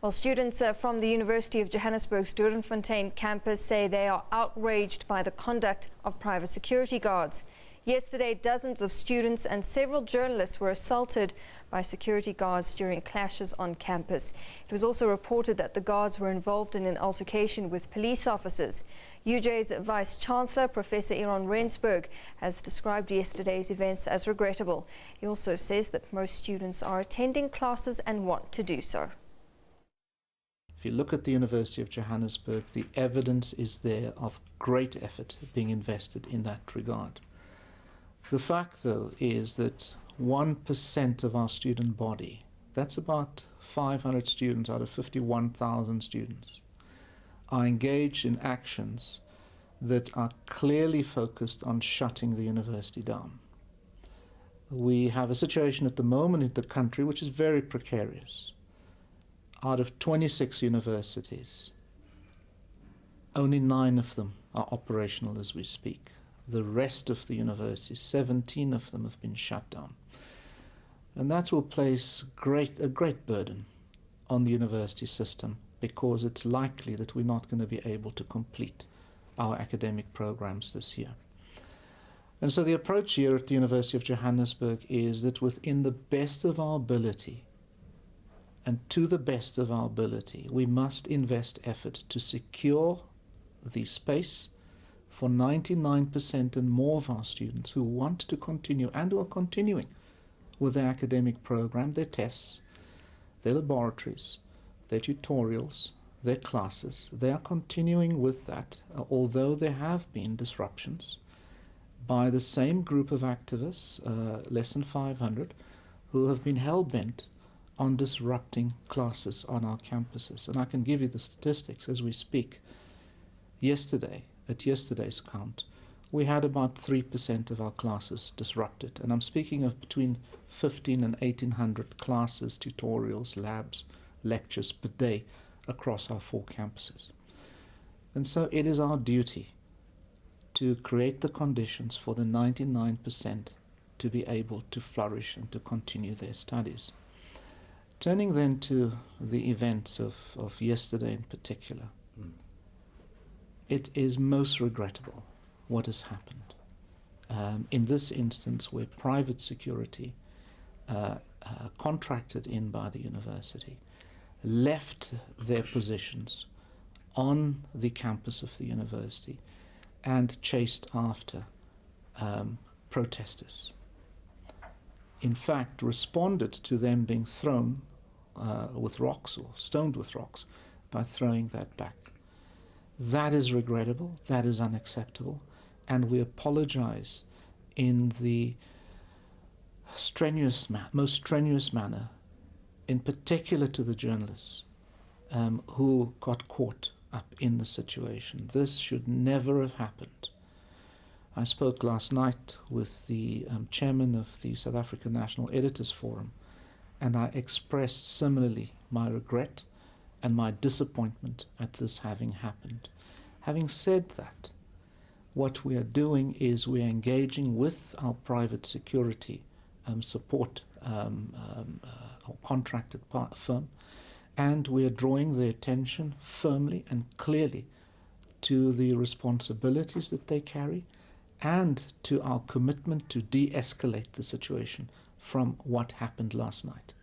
Well, students from the University of Johannesburg's Doornfontein campus say they are outraged by the conduct of private security guards. Yesterday, dozens of students and several journalists were assaulted by security guards during clashes on campus. It was also reported that the guards were involved in an altercation with police officers. UJ's Vice Chancellor, Professor Ihron Rensburg, has described yesterday's events as regrettable. He also says that most students are attending classes and want to do so. If you look at the University of Johannesburg, the evidence is there of great effort being invested in that regard. The fact, though, is that 1% of our student body, that's about 500 students out of 51,000 students, are engaged in actions that are clearly focused on shutting the university down. We have a situation at the moment in the country which is very precarious. Out of 26 universities, only 9 of them are operational as we speak. The rest of the universities, 17 of them, have been shut down. And that will place a great burden on the university system, because it's likely that we're not going to be able to complete our academic programs this year. And so the approach here at the University of Johannesburg is that within the best of our ability, and to the best of our ability, we must invest effort to secure the space for 99% and more of our students who want to continue and who are continuing with their academic program, their tests, their laboratories, their tutorials, their classes. They are continuing with that, although there have been disruptions by the same group of activists, less than 500, who have been hell-bent on disrupting classes on our campuses. And I can give you the statistics as we speak. Yesterday, at yesterday's count, we had about 3% of our classes disrupted. And I'm speaking of between 15 and 1,800 classes, tutorials, labs, lectures per day across our 4 campuses. And so it is our duty to create the conditions for the 99% to be able to flourish and to continue their studies. Turning then to the events of yesterday in particular, it is most regrettable what has happened. In this instance, where private security, contracted in by the university, left their positions on the campus of the university and chased after protesters. In fact, responded to them being thrown with rocks or stoned with rocks by throwing that back. That is regrettable, that is unacceptable, and we apologize in the most strenuous manner, in particular to the journalists who got caught up in the situation. This should never have happened. I spoke last night with the chairman of the South African National Editors Forum, and I expressed similarly my regret and my disappointment at this having happened. Having said that, what we are doing is we are engaging with our private security support or contracted firm, and we are drawing their attention firmly and clearly to the responsibilities that they carry and to our commitment to de-escalate the situation from what happened last night.